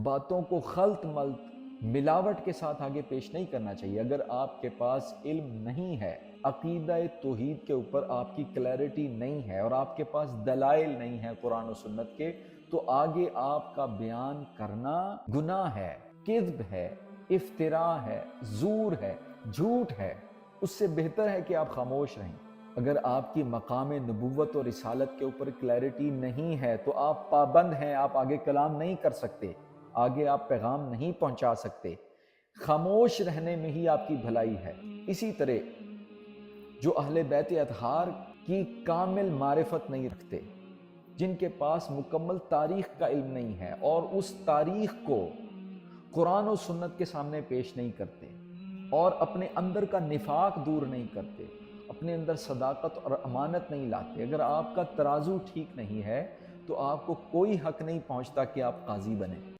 باتوں کو خلط ملط ملاوٹ کے ساتھ آگے پیش نہیں کرنا چاہیے۔ اگر آپ کے پاس علم نہیں ہے، عقیدہ توحید کے اوپر آپ کی کلیئرٹی نہیں ہے اور آپ کے پاس دلائل نہیں ہے قرآن و سنت کے، تو آگے آپ کا بیان کرنا گناہ ہے، کذب ہے، افتراء ہے، زور ہے، جھوٹ ہے۔ اس سے بہتر ہے کہ آپ خاموش رہیں۔ اگر آپ کی مقام نبوت اور رسالت کے اوپر کلیئرٹی نہیں ہے تو آپ پابند ہیں، آپ آگے کلام نہیں کر سکتے، آگے آپ پیغام نہیں پہنچا سکتے۔ خاموش رہنے میں ہی آپ کی بھلائی ہے۔ اسی طرح جو اہل بیت اطہار کی کامل معرفت نہیں رکھتے، جن کے پاس مکمل تاریخ کا علم نہیں ہے اور اس تاریخ کو قرآن و سنت کے سامنے پیش نہیں کرتے اور اپنے اندر کا نفاق دور نہیں کرتے، اپنے اندر صداقت اور امانت نہیں لاتے، اگر آپ کا ترازو ٹھیک نہیں ہے تو آپ کو کوئی حق نہیں پہنچتا کہ آپ قاضی بنیں۔